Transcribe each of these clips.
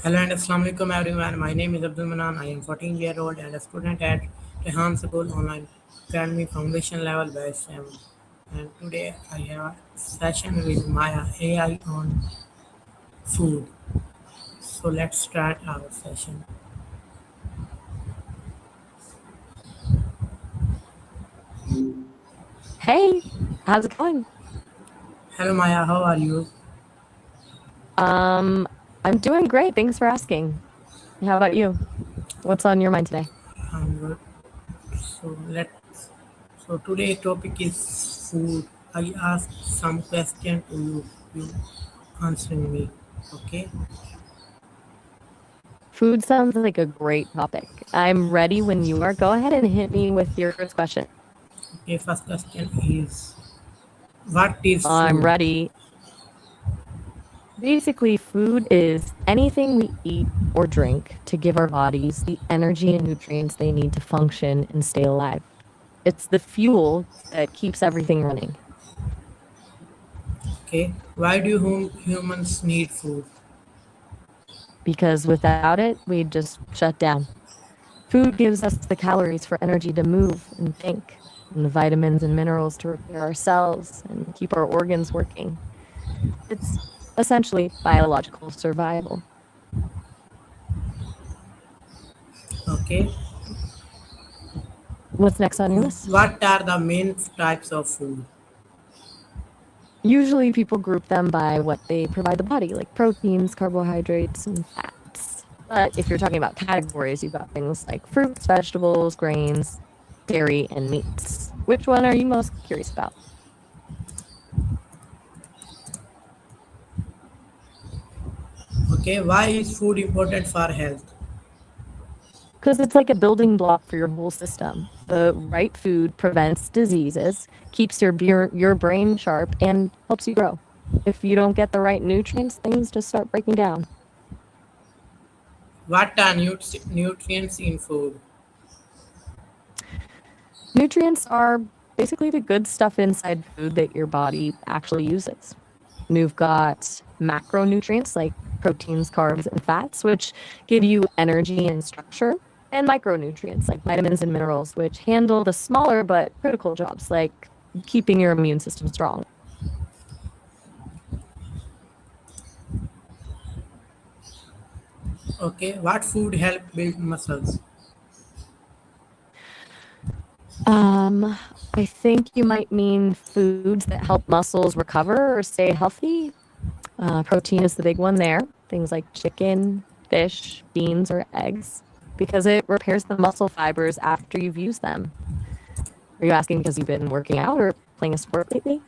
Hello and Assalamu alaikum everyone. My name is Abdul Manan. I am 14-year-old and a student at Rehan School Online Academy Foundation Level Batch 7. And today I have a session with Maya AI on food. So let's start our session. Hey, how's it going? Hello Maya, how are you? Um, I'm doing great. Thanks for asking. How about you? What's on your mind today? I'm good. So today topic is food. I ask some question to you. You answering me. Okay. Food sounds like a great topic. I'm ready when you are. Go ahead and hit me with your first question. Okay. First question is what is I'm food? ready. Basically, food is anything we eat or drink to give our bodies the energy and nutrients they need to function and stay alive. It's the fuel that keeps everything running Okay. Why do humans need food? because without it, we'd just shut down. Food gives us the calories for energy to move and think, and the vitamins and minerals to repair our cells and keep our organs working. It's essentially biological survival. Okay. What's next on your list? What are the main types of food? Usually, people group them by what they provide the body, like proteins, carbohydrates, and fats. But if you're talking about categories, you've got things like fruits, vegetables, grains, dairy, and meats. Which one are you most curious about? Okay. Why is food important for health? Because it's like a building block for your whole system. The right food prevents diseases, keeps your brain sharp, and helps you grow. If you don't get the right nutrients, things just start breaking down. What are nutrients in food? Nutrients are basically the good stuff inside food that your body actually uses. You've got macronutrients like proteins, carbs, and fats, which give you energy and structure, and micronutrients like vitamins and minerals, which handle the smaller but critical jobs like keeping your immune system strong. Okay. What food help build muscles? Um, I think you might mean foods that help muscles recover or stay healthy. Protein is the big one there. Things like chicken, fish, beans, or eggs, because it repairs the muscle fibers after you've used them. Are you asking because you've been working out or playing a sport lately?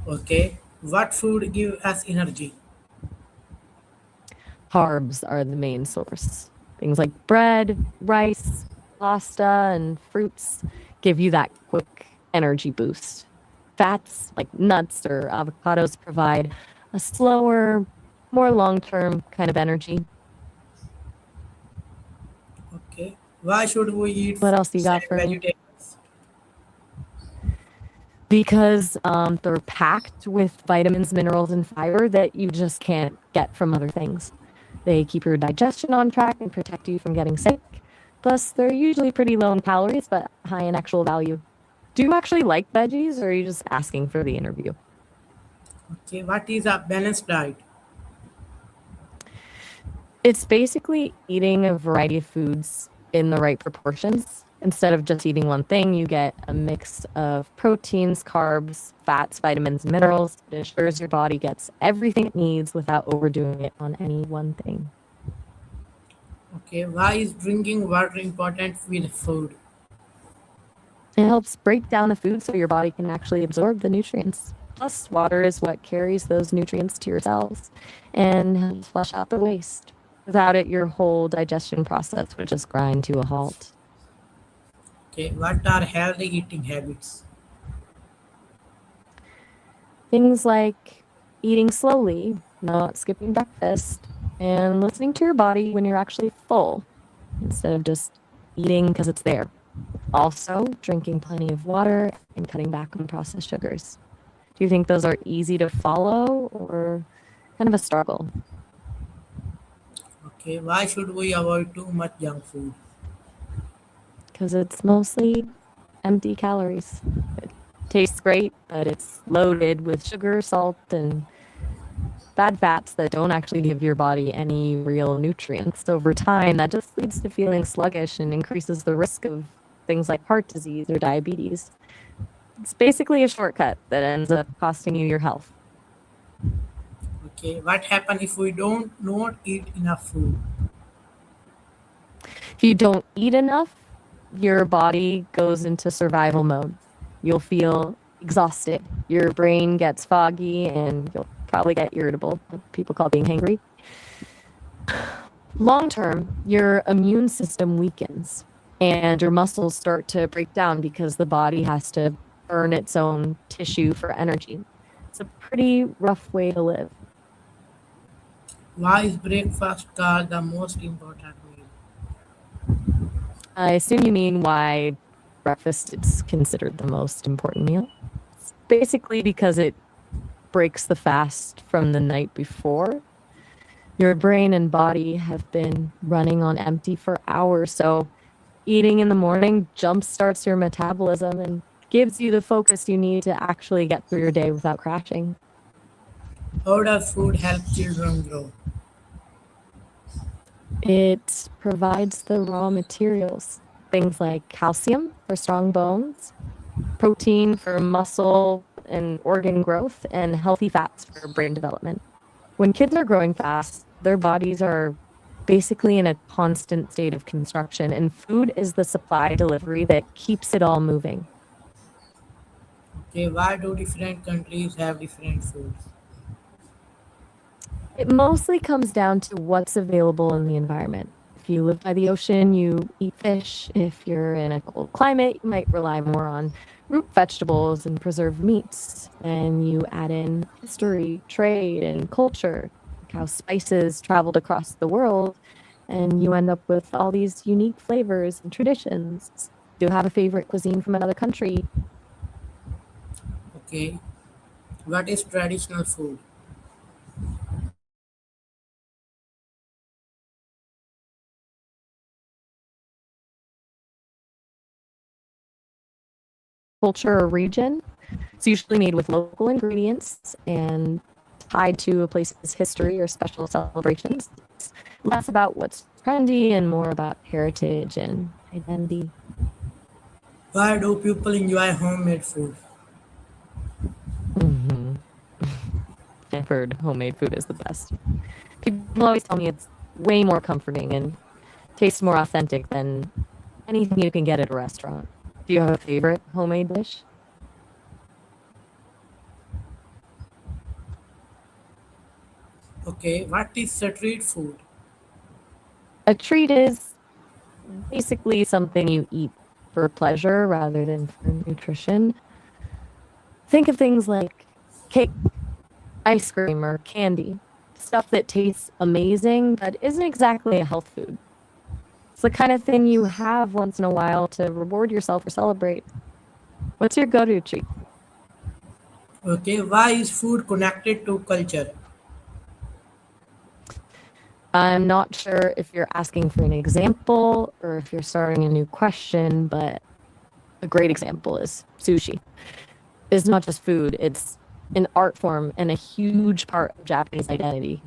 Okay. What food give us energy? Carbs are the main source. Things like bread, rice, pasta, and fruits give you that quick energy boost. Fats like nuts or avocados provide a slower, more long term kind of energy. Okay. Why should we eat What else you fruits got and for me? vegetables? Because they're packed with vitamins, minerals, and fiber that you just can't get from other things. They keep your digestion on track and protect you from getting sick. Plus, they're usually pretty low in calories, but high in actual value. Do you actually like veggies, or are you just asking for the interview? Okay. What is a balanced diet? It's basically eating a variety of foods in the right proportions. Instead of just eating one thing, you get a mix of proteins, carbs, fats, vitamins, and minerals. It ensures your body gets everything it needs without overdoing it on any one thing. Okay. Why is drinking water important with food? It helps break down the food so your body can actually absorb the nutrients. Plus, water is what carries those nutrients to your cells and helps flush out the waste. Without it, your whole digestion process would just grind to a halt. Okay. What are healthy eating habits? Things like eating slowly, not skipping breakfast, and listening to your body when you're actually full instead of just eating because it's there. Also, drinking plenty of water and cutting back on processed sugars. Do you think those are easy to follow or kind of a struggle? Okay, why should we avoid too much junk food? Because it's mostly empty calories. It tastes great, but it's loaded with sugar, salt, and bad fats that don't actually give your body any real nutrients. Over time, that just leads to feeling sluggish and increases the risk of things like heart disease or diabetes. It's basically a shortcut that ends up costing you your health. Okay, what happens if we don't not eat enough food? If you don't eat enough, your body goes into survival mode. You'll feel exhausted. Your brain gets foggy and you'll probably get irritable, what people call being hangry. Long term, your immune system weakens and your muscles start to break down because the body has to burn its own tissue for energy. It's a pretty rough way to live. Why is breakfast called the most important meal? I assume you mean why breakfast is considered the most important meal. It's basically because it breaks the fast from the night before. Your brain and body have been running on empty for hours, so eating in the morning jump starts your metabolism and gives you the focus you need to actually get through your day without crashing. How does food help children grow? It provides the raw materials, things like calcium for strong bones, protein for muscle and organ growth, and healthy fats for brain development. When kids are growing fast, their bodies are basically in a constant state of construction, and food is the supply delivery that keeps it all moving. Okay, why do different countries have different foods? It mostly comes down to what's available in the environment. If you live by the ocean, you eat fish. If you're in a cold climate, you might rely more on root vegetables and preserved meats. And you add in history, trade, and culture, like how spices traveled across the world, and you end up with all these unique flavors and traditions. Do you have a favorite cuisine from another country? Okay, what is traditional food? Culture or region? It's usually made with local ingredients and tied to a place's history or special celebrations. It's less about what's trendy and more about heritage and identity. Why do people enjoy homemade food? Hmm. I've heard homemade food is the best. People always tell me it's way more comforting and tastes more authentic than anything you can get at a restaurant. Do you have a favorite homemade dish? Okay, what is street food? A treat is basically something you eat for pleasure rather than for nutrition. Think of things like cake, ice cream, or candy. Stuff that tastes amazing but isn't exactly a health food. It's the kind of thing you have once in a while to reward yourself or celebrate. What's your go to treat? Okay, why is food connected to culture? I'm not sure if you're asking for an example or if you're starting a new question, but a great example is sushi. It's not just food, it's an art form and a huge part of Japanese identity.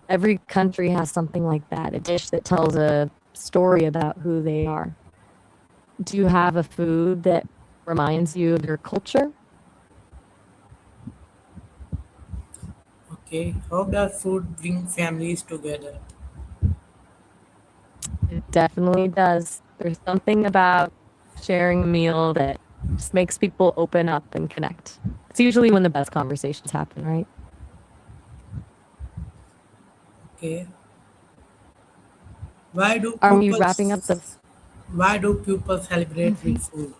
Every country has something like that, a dish that tells a story about who they are. Do you have a food that reminds you of your culture? Okay, how does food bring families together? It definitely does. There's something about sharing a meal that just makes people open up and connect. It's usually when the best conversations happen, right? Okay, why do Are we people wrapping up the why do people celebrate with food?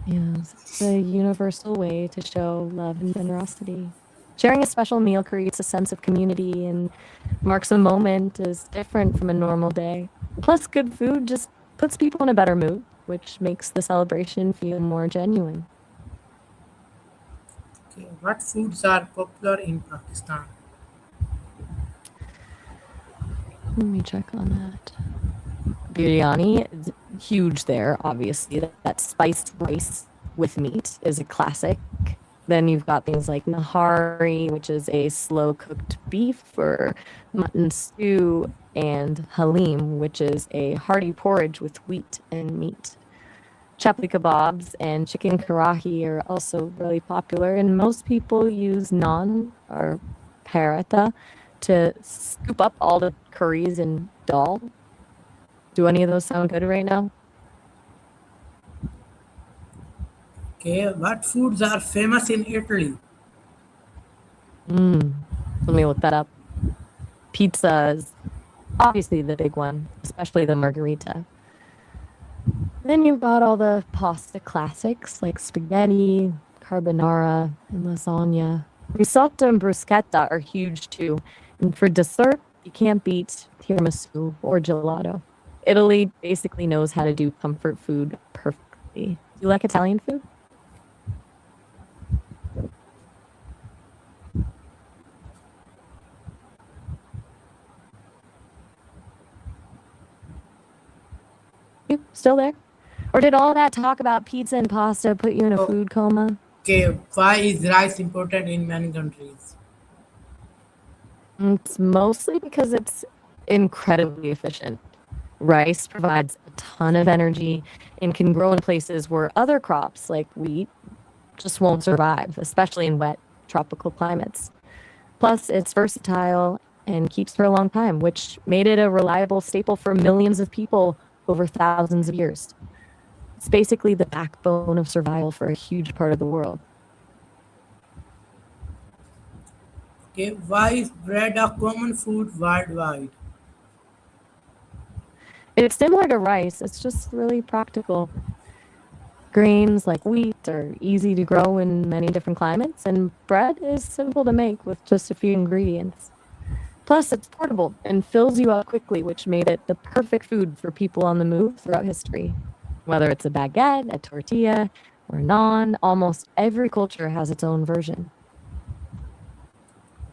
Yes, it's a universal way to show love and generosity. Sharing a special meal creates a sense of community and marks a moment is different from a normal day. Plus, good food just puts people in a better mood, which makes the celebration feel more genuine. Okay. What foods are popular in Pakistan? Let me check on that. Biryani is huge there, obviously. That spiced rice with meat is a classic. Then you've got things like nahari, which is a slow cooked beef, or mutton stew, and halim, which is a hearty porridge with wheat and meat. Chapli kebabs and chicken karahi are also really popular, and most people use naan or paratha to scoop up all the curries and dal. Do any of those sound good right now? Okay. What foods are famous in Italy? Mm. Let me look that up. Pizza is obviously the big one, especially the margarita. Then you've got all the pasta classics like spaghetti, carbonara, and lasagna. Risotto and bruschetta are huge too. And for dessert, you can't beat tiramisu or gelato. Italy basically knows how to do comfort food perfectly. Do you like Italian food? You still there? Or did all that talk about pizza and pasta put you in a food coma? Okay. Why is rice important in many countries? It's mostly because it's incredibly efficient. Rice provides a ton of energy and can grow in places where other crops like wheat just won't survive, especially in wet tropical climates. Plus, it's versatile and keeps for a long time, which made it a reliable staple for millions of people over thousands of years. It's basically the backbone of survival for a huge part of the world. Okay. Why is bread a common food worldwide? It's similar to rice, it's just really practical. Grains like wheat are easy to grow in many different climates, and bread is simple to make with just a few ingredients. Plus, it's portable and fills you up quickly, which made it the perfect food for people on the move throughout history. Whether it's a baguette, a tortilla, or naan, almost every culture has its own version.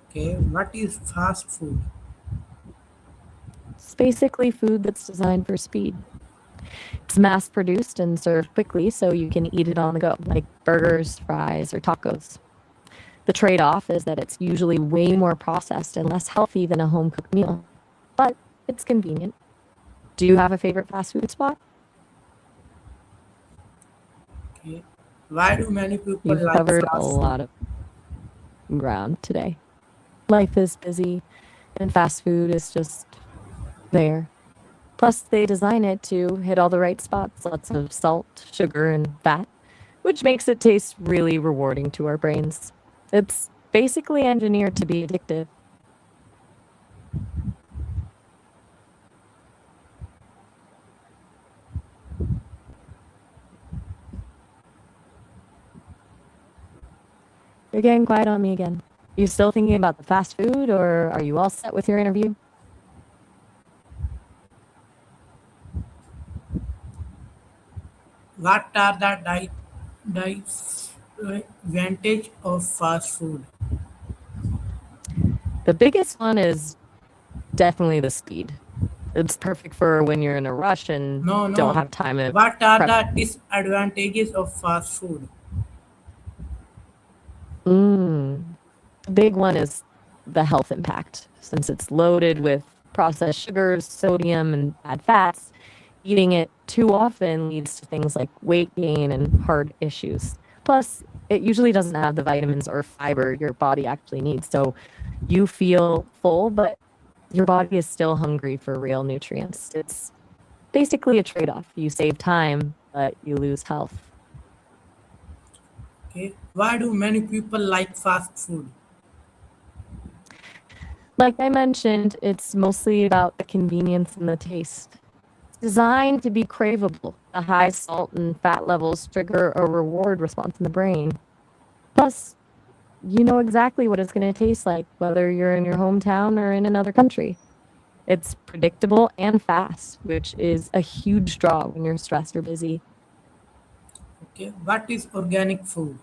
Okay. What is fast food? It's basically food that's designed for speed. It's mass produced and served quickly so you can eat it on the go, like burgers, fries, or tacos. The trade off is that it's usually way more processed and less healthy than a home cooked meal, but it's convenient. Do you have a favorite fast food spot? Okay. Why do many people You've like covered a fast food? lot of ground today. Life is busy, and fast food is just there. Plus, they design it to hit all the right spots, lots of salt, sugar, and fat, which makes it taste really rewarding to our brains. It's basically engineered to be addictive. You're getting quiet on me again. You still thinking about the fast food, or are you all set with your interview? What are the disadvantage of fast food? The biggest one is definitely the speed. It's perfect for when you're in a rush and No, don't no. have time to What are prep. the disadvantages of fast food? Mm. The big one is the health impact. Since it's loaded with processed sugars, sodium, and bad fats, eating it too often leads to things like weight gain and heart issues. Plus, it usually doesn't have the vitamins or fiber your body actually needs. So you feel full, but your body is still hungry for real nutrients. It's basically a trade off. You save time, but you lose health. Okay. Why do many people like fast food? Like I mentioned, it's mostly about the convenience and the taste. It's designed to be craveable. The high salt and fat levels trigger a reward response in the brain. Plus, you know exactly what it's going to taste like, whether you're in your hometown or in another country. It's predictable and fast, which is a huge draw when you're stressed or busy. Okay. What is organic food?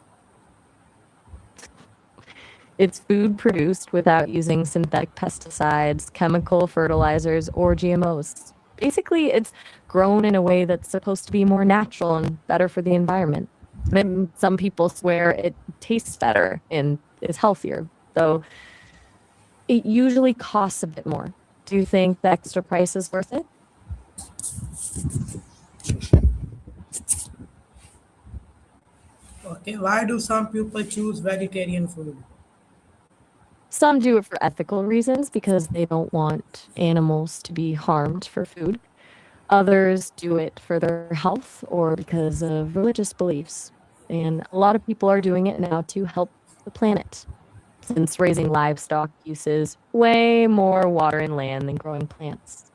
It's food produced without using synthetic pesticides, chemical fertilizers, or GMOs. Basically, it's grown in a way that's supposed to be more natural and better for the environment. And some people swear it tastes better and is healthier, though it usually costs a bit more. Do you think the extra price is worth it? Okay, why do some people choose vegetarian food? Some do it for ethical reasons because they don't want animals to be harmed for food. Others do it for their health or because of religious beliefs. And a lot of people are doing it now to help the planet, since raising livestock uses way more water and land than growing plants.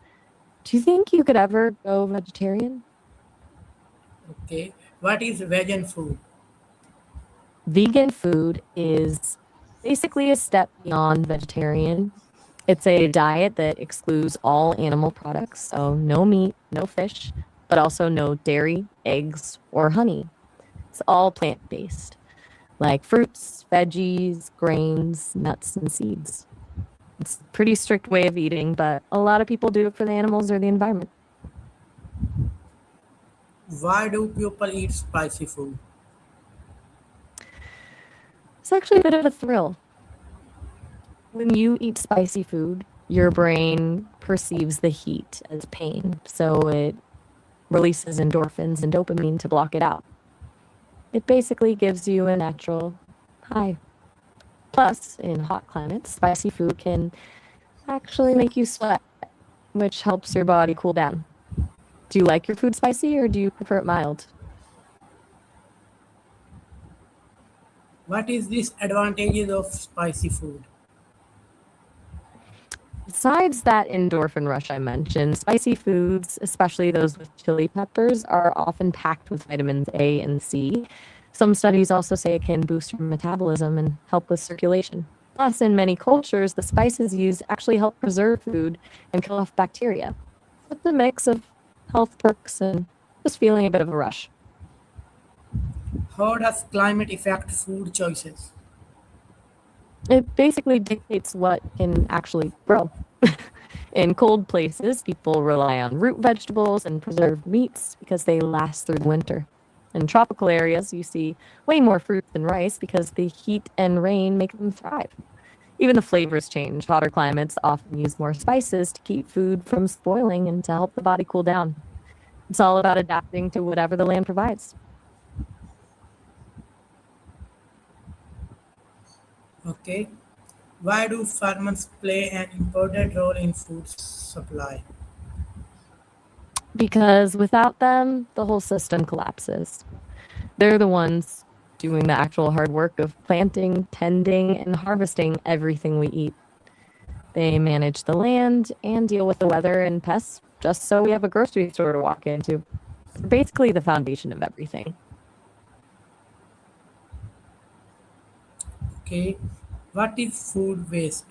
Do you think you could ever go vegetarian? Okay, what is vegan food? Vegan food is basically a step beyond vegetarian. It's a diet that excludes all animal products, so no meat, no fish, but also no dairy, eggs, or honey. It's all plant based, like fruits, veggies, grains, nuts, and seeds. It's a pretty strict way of eating, but a lot of people do it for the animals or the environment. Why do people eat spicy food? It's actually a bit of a thrill. When you eat spicy food, your brain perceives the heat as pain, so it releases endorphins and dopamine to block it out. It basically gives you a natural high. Plus, in hot climates, spicy food can actually make you sweat, which helps your body cool down. Do you like your food spicy or do you prefer it mild? What is disadvantages of spicy food? Besides that endorphin rush I mentioned, spicy foods, especially those with chili peppers, are often packed with vitamins A and C. Some studies also say it can boost your metabolism and help with circulation. Plus, in many cultures, the spices used actually help preserve food and kill off bacteria. It's a mix of health perks and just feeling a bit of a rush. How does climate affect food choices? It basically dictates what can actually grow. In cold places, people rely on root vegetables and preserved meats because they last through the winter. In tropical areas, you see way more fruits than rice because the heat and rain make them thrive. Even the flavors change. Hotter climates often use more spices to keep food from spoiling and to help the body cool down. It's all about adapting to whatever the land provides. Okay, why do farmers play an important role in food supply? Because without them, the whole system collapses. They're the ones doing the actual hard work of planting, tending, and harvesting everything we eat. They manage the land and deal with the weather and pests just so we have a grocery store to walk into. They're basically the foundation of everything. Okay, what is food waste?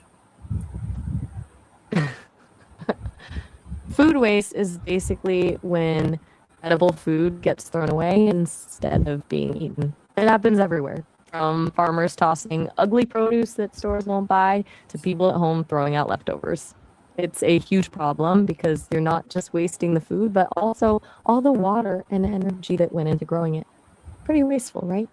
Food waste is basically when edible food gets thrown away instead of being eaten. It happens everywhere, from farmers tossing ugly produce that stores won't buy to people at home throwing out leftovers. It's a huge problem because you're not just wasting the food, but also all the water and energy that went into growing it. Pretty wasteful, right?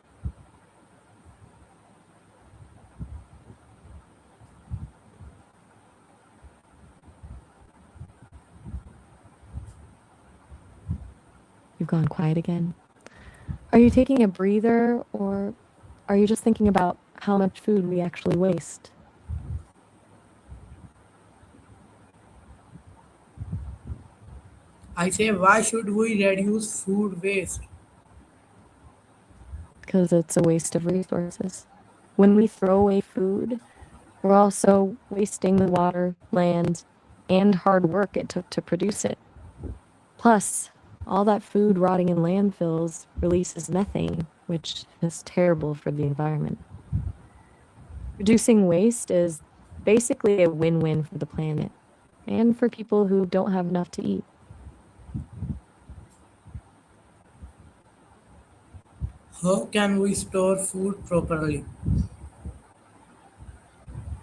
You've gone quiet again. Are you taking a breather or are you just thinking about how much food we actually waste? I say, why should we reduce food waste? Because it's a waste of resources. When we throw away food, we're also wasting the water, land, and hard work it took to produce it. Plus, all that food rotting in landfills releases methane, which is terrible for the environment. Reducing waste is basically a win win for the planet and for people who don't have enough to eat. How can we store food properly?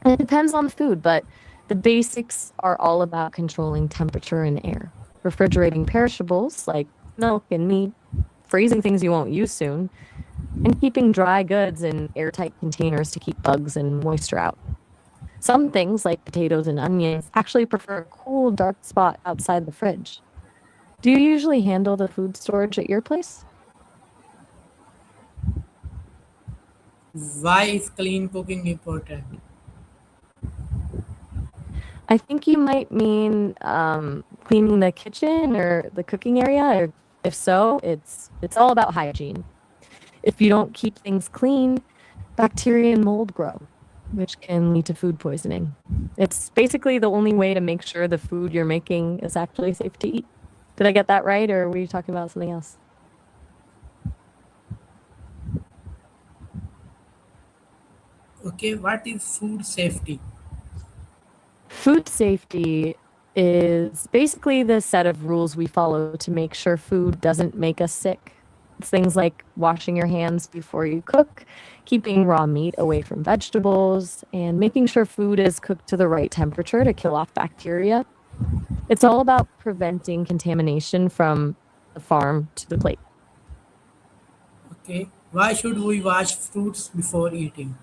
And it depends on the food, but the basics are all about controlling temperature and air, refrigerating perishables like milk and meat, freezing things you won't use soon, and keeping dry goods in airtight containers to keep bugs and moisture out. Some things, like potatoes and onions, actually prefer a cool, dark spot outside the fridge. Do you usually handle the food storage at your place? Why is clean cooking important? I think you might mean cleaning the kitchen or the cooking area. Or if so, it's all about hygiene. If you don't keep things clean, bacteria and mold grow, which can lead to food poisoning. It's basically the only way to make sure the food you're making is actually safe to eat. Did I get that right, or were you talking about something else? Okay, what is food safety? Food safety is basically the set of rules we follow to make sure food doesn't make us sick. It's things like washing your hands before you cook, keeping raw meat away from vegetables, and making sure food is cooked to the right temperature to kill off bacteria. It's all about preventing contamination from the farm to the plate. Okay, why should we wash fruits before eating?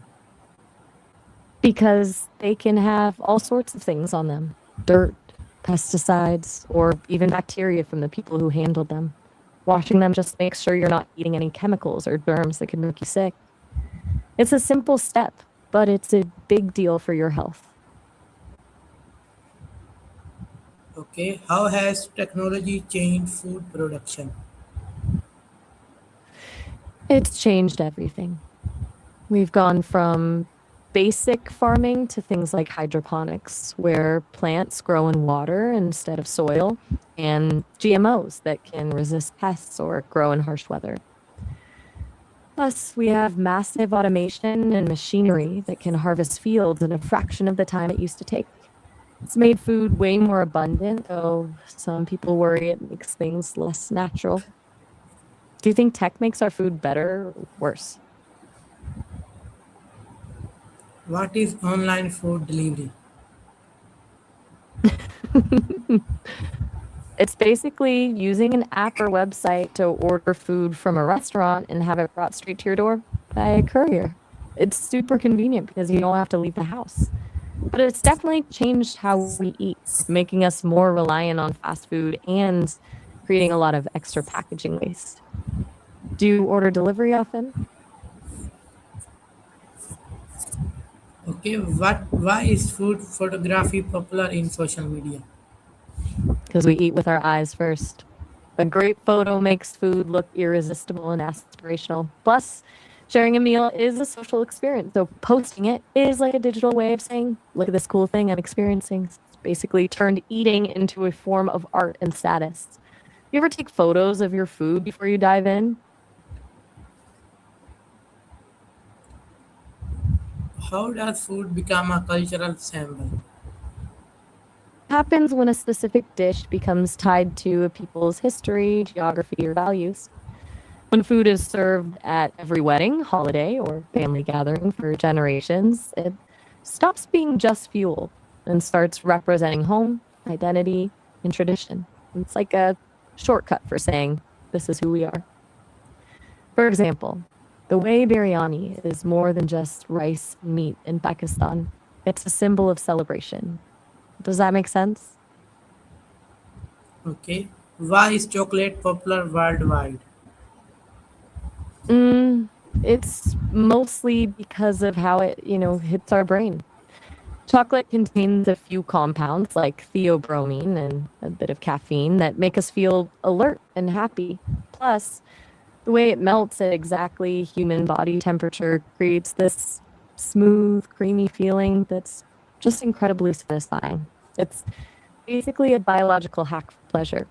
Because they can have all sorts of things on them: dirt, pesticides, or even bacteria from the people who handled them. Washing them just makes sure you're not eating any chemicals or germs that could make you sick. It's a simple step, but it's a big deal for your health. Okay, how has technology changed food production? It's changed everything. We've gone from basic farming to things like hydroponics, where plants grow in water instead of soil, and GMOs that can resist pests or grow in harsh weather. Plus, we have massive automation and machinery that can harvest fields in a fraction of the time it used to take. It's made food way more abundant, though some people worry it makes things less natural. Do you think tech makes our food better or worse? What is online food delivery? It's basically using an app or website to order food from a restaurant and have it brought straight to your door by a courier. It's super convenient because you don't have to leave the house. But it's definitely changed how we eat, making us more reliant on fast food and creating a lot of extra packaging waste. Do you order delivery often? Okay, why is food photography popular in social media? Because we eat with our eyes first. A great photo makes food look irresistible and aspirational. Plus, sharing a meal is a social experience. So posting it is like a digital way of saying, look at this cool thing I'm experiencing. It's basically turned eating into a form of art and status. You ever take photos of your food before you dive in? How does food become a cultural symbol? Happens when a specific dish becomes tied to a people's history, geography, or values. When food is served at every wedding, holiday, or family gathering for generations, it stops being just fuel and starts representing home, identity, and tradition. It's like a shortcut for saying, this is who we are. For example, the way biryani is more than just rice and meat in Pakistan. It's a symbol of celebration. Does that make sense? Okay, why is chocolate popular worldwide? Mm, it's mostly because of how it, hits our brain. Chocolate contains a few compounds like theobromine and a bit of caffeine that make us feel alert and happy. Plus, the way it melts at exactly human body temperature creates this smooth, creamy feeling that's just incredibly satisfying. It's basically a biological hack for pleasure.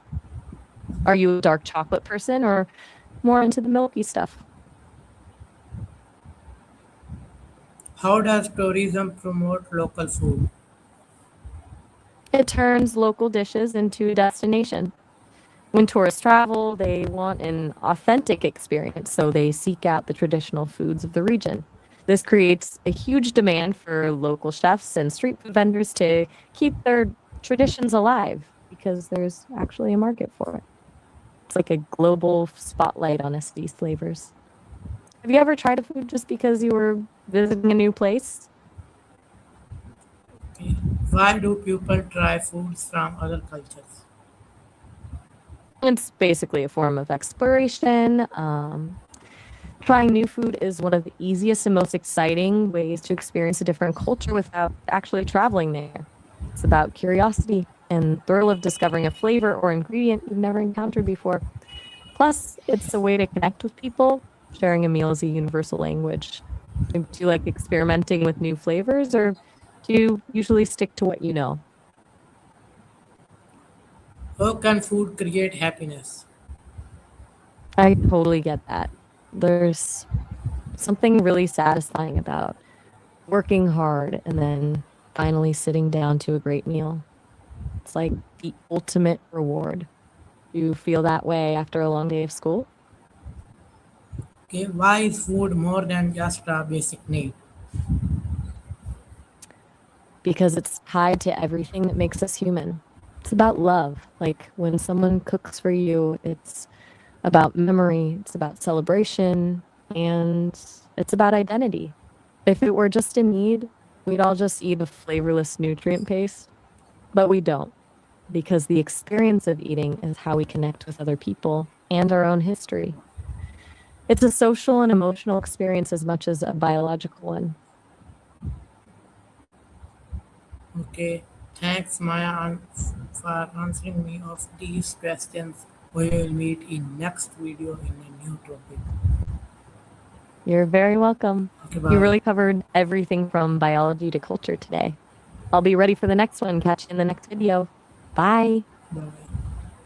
Are you a dark chocolate person or more into the milky stuff? How does tourism promote local food? It turns local dishes into a destination. When tourists travel, they want an authentic experience, so they seek out the traditional foods of the region. This creates a huge demand for local chefs and street food vendors to keep their traditions alive because there's actually a market for it. It's like a global spotlight on a city's flavors. Have you ever tried a food just because you were visiting a new place? Okay. Why do people try foods from other cultures? It's basically a form of exploration. Trying new food is one of the easiest and most exciting ways to experience a different culture without actually traveling there. It's about curiosity and thrill of discovering a flavor or ingredient you've never encountered before. Plus, it's a way to connect with people. Sharing a meal is a universal language. Do you like experimenting with new flavors or do you usually stick to what you know? How can food create happiness? I totally get that. There's something really satisfying about working hard and then finally sitting down to a great meal. It's like the ultimate reward. You feel that way after a long day of school? Okay. Why is food more than just a basic need? Because it's tied to everything that makes us human. It's about love. Like when someone cooks for you, it's about memory, it's about celebration, and it's about identity. If it were just a need, we'd all just eat a flavorless nutrient paste, but we don't because the experience of eating is how we connect with other people and our own history. It's a social and emotional experience as much as a biological one. Okay. Thanks, Maya, for answering me of these questions. We will meet in next video in a new topic. You're very welcome. Okay. You Bye. really covered everything from biology to culture today. I'll be ready for the next one. Catch you in the next video. Bye. Bye.